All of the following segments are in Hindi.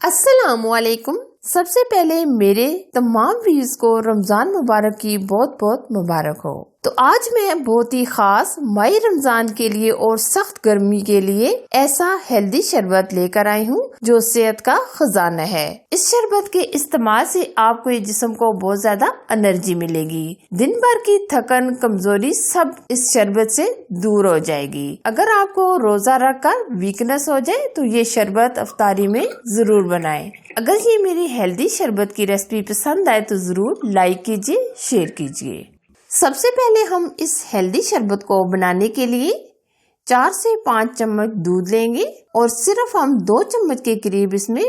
अस्सलामुअलैकुम। सबसे पहले मेरे तमाम व्यूअर्स को रमजान मुबारक की बहुत बहुत मुबारक हो। तो आज मैं बहुत ही खास माही रमजान के लिए और सख्त गर्मी के लिए ऐसा हेल्दी शरबत लेकर आई हूँ जो सेहत का खजाना है। इस शरबत के इस्तेमाल से आपको जिस्म को बहुत ज्यादा एनर्जी मिलेगी। दिन भर की थकन कमजोरी सब इस शरबत से दूर हो जाएगी। अगर आपको रोजा रखकर वीकनेस हो जाए तो ये शरबत अफ्तारी में जरूर बनाएं। अगर ये मेरी हेल्दी शरबत की रेसिपी पसंद आए तो जरूर लाइक कीजिए, शेयर कीजिए। सबसे पहले हम इस हेल्दी शरबत को बनाने के लिए 4 से 5 चम्मच दूध लेंगे और सिर्फ हम 2 चम्मच के करीब इसमें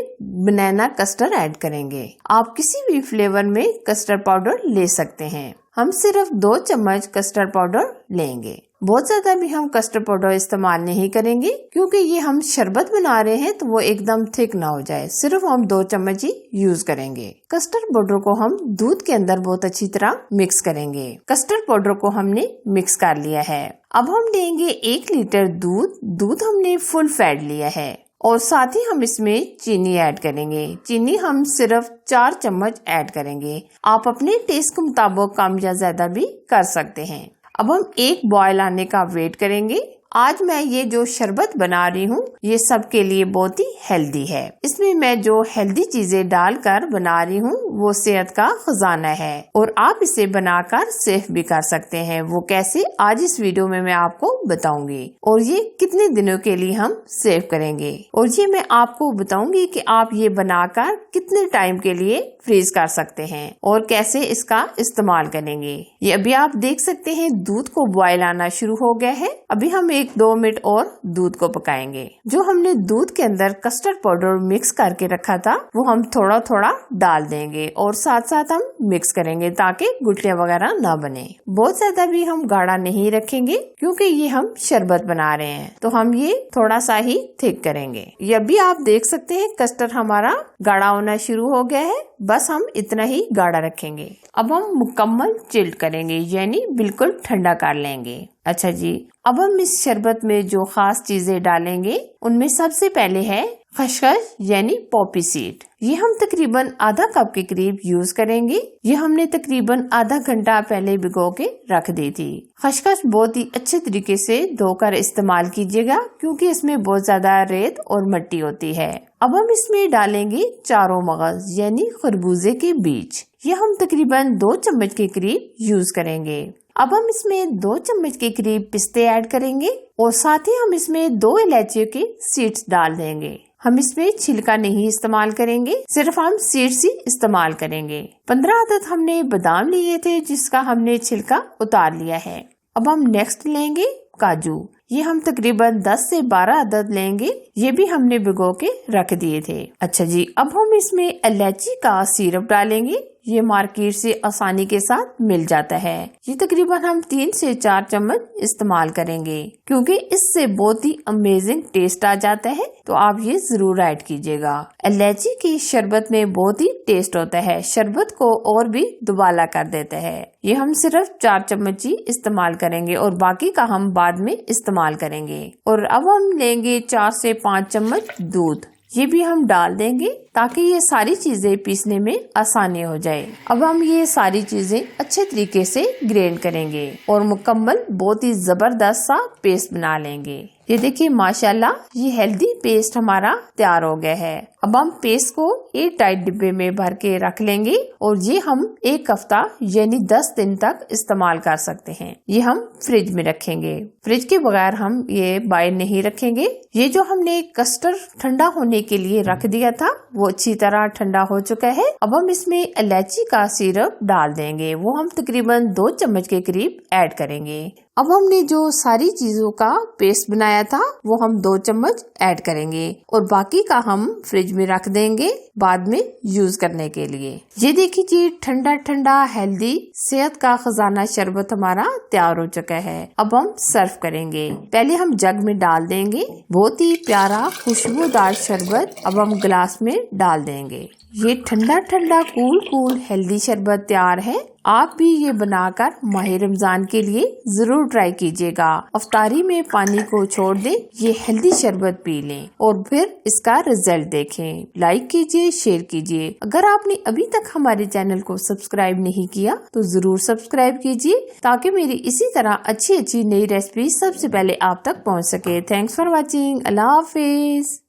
बनाना कस्टर्ड ऐड करेंगे। आप किसी भी फ्लेवर में कस्टर्ड पाउडर ले सकते हैं। हम सिर्फ 2 चम्मच कस्टर्ड पाउडर लेंगे। बहुत ज्यादा भी हम कस्टर्ड पाउडर इस्तेमाल नहीं करेंगे क्योंकि ये हम शरबत बना रहे हैं तो वो एकदम थिक ना हो जाए। सिर्फ हम 2 चम्मच ही यूज करेंगे। कस्टर्ड पाउडर को हम दूध के अंदर बहुत अच्छी तरह मिक्स करेंगे। कस्टर्ड पाउडर को हमने मिक्स कर लिया है। अब हम लेंगे 1 लीटर दूध हमने फुल फैट लिया है और साथ ही हम इसमें चीनी ऐड करेंगे। चीनी हम सिर्फ 4 चम्मच ऐड करेंगे। आप अपने टेस्ट के मुताबिक कम या ज्यादा भी कर सकते हैं। अब हम एक बॉयल आने का वेट करेंगे। आज मैं ये जो शरबत बना रही हूँ ये सबके लिए बहुत ही हेल्दी है। इसमें मैं जो हेल्दी चीजें डालकर बना रही हूँ वो सेहत का खजाना है और आप इसे बनाकर सेफ भी कर सकते हैं। वो कैसे, आज इस वीडियो में मैं आपको बताऊंगी और ये कितने दिनों के लिए हम सेव करेंगे और ये मैं आपको बताऊंगी कि आप ये बनाकर कितने टाइम के लिए फ्रीज कर सकते हैं और कैसे इसका इस्तेमाल करेंगे। ये अभी आप देख सकते हैं दूध को बॉयल आना शुरू हो गया है। अभी हम 1-2 मिनट और दूध को पकाएंगे। जो हमने दूध के अंदर कस्टर्ड पाउडर मिक्स करके रखा था वो हम थोड़ा थोड़ा डाल देंगे और साथ साथ हम मिक्स करेंगे ताकि गुठलियां वगैरह ना बने। बहुत ज्यादा भी हम गाढ़ा नहीं रखेंगे क्योंकि ये हम शरबत बना रहे हैं तो हम ये थोड़ा सा ही थिक करेंगे। ये भी आप देख सकते हैं कस्टर्ड हमारा गाढ़ा होना शुरू हो गया है। बस हम इतना ही गाढ़ा रखेंगे। अब हम मुकम्मल चिल्ड करेंगे यानी बिल्कुल ठंडा कर लेंगे। अच्छा जी, अब हम इस शरबत में जो खास चीजें डालेंगे उनमें सबसे पहले है खसखस यानी पॉपी सीड। ये हम तकरीबन आधा कप के करीब यूज करेंगे। ये हमने तकरीबन आधा घंटा पहले भिगो के रख दी थी। खसखस बहुत ही अच्छे तरीके से धोकर इस्तेमाल कीजिएगा क्योंकि इसमें बहुत ज्यादा रेत और मिट्टी होती है। अब हम इसमें डालेंगे चारों मगज यानी खरबूजे के बीज। ये हम तकरीबन 2 चम्मच के करीब यूज करेंगे। अब हम इसमें 2 चम्मच के करीब पिस्ते ऐड करेंगे और साथ ही हम इसमें 2 इलायचियों के सीड्स डाल देंगे। हम इसमें छिलका नहीं इस्तेमाल करेंगे, सिर्फ हम सीड्स ही इस्तेमाल करेंगे। 15 अदद हमने बादाम लिए थे जिसका हमने छिलका उतार लिया है। अब हम नेक्स्ट लेंगे काजू। ये हम तकरीबन 10 से 12 अदद लेंगे। ये भी हमने भिगो के रख दिए थे। अच्छा जी, अब हम इसमें इलायची का सिरप डालेंगे। ये मार्केट से आसानी के साथ मिल जाता है। ये तकरीबन हम 3 से 4 चम्मच इस्तेमाल करेंगे क्योंकि इससे बहुत ही अमेजिंग टेस्ट आ जाता है तो आप ये जरूर ऐड कीजिएगा। इलायची की शरबत में बहुत ही टेस्ट होता है, शरबत को और भी दुबाला कर देता है। ये हम सिर्फ 4 चम्मच ही इस्तेमाल करेंगे और बाकी का हम बाद में इस्तेमाल करेंगे। और अब हम लेंगे 4 से 5 चम्मच दूध। ये भी हम डाल देंगे ताकि ये सारी चीजें पीसने में आसानी हो जाए। अब हम ये सारी चीजें अच्छे तरीके से ग्राइंड करेंगे और मुकम्मल बहुत ही जबरदस्त सा पेस्ट बना लेंगे। ये देखिए माशाल्लाह ये हेल्दी पेस्ट हमारा तैयार हो गया है। अब हम पेस्ट को एक टाइट डिब्बे में भर के रख लेंगे और ये हम 1 हफ्ता यानी 10 दिन तक इस्तेमाल कर सकते हैं। ये हम फ्रिज में रखेंगे। फ्रिज के बगैर हम ये बाहर नहीं रखेंगे। ये जो हमने कस्टर्ड ठंडा होने के लिए रख दिया था वो अच्छी तरह ठंडा हो चुका है। अब हम इसमें इलायची का सिरप डाल देंगे। वो हम तकरीबन 2 चम्मच के करीब ऐड करेंगे। अब हमने जो सारी चीजों का पेस्ट बनाया था वो हम 2 चम्मच ऐड करेंगे और बाकी का हम फ्रिज में रख देंगे बाद में यूज करने के लिए। ये देखिए ठंडा ठंडा हेल्दी सेहत का खजाना शरबत हमारा तैयार हो चुका है। अब हम सर्व करेंगे। पहले हम जग में डाल देंगे। बहुत ही प्यारा खुशबूदार शरबत अब हम गिलास में डाल देंगे। ये ठंडा ठंडा कूल हेल्दी शरबत तैयार है। आप भी ये बनाकर माह रमजान के लिए जरूर ट्राई कीजिएगा। अफ्तारी में पानी को छोड़ दें, ये हेल्दी शरबत पी लें और फिर इसका रिजल्ट देखें। लाइक कीजिए, शेयर कीजिए। अगर आपने अभी तक हमारे चैनल को सब्सक्राइब नहीं किया तो जरूर सब्सक्राइब कीजिए, ताकि मेरी इसी तरह अच्छी अच्छी नई रेसिपी सबसे पहले आप तक पहुँच सके। Thanks for watching. Allah Hafiz.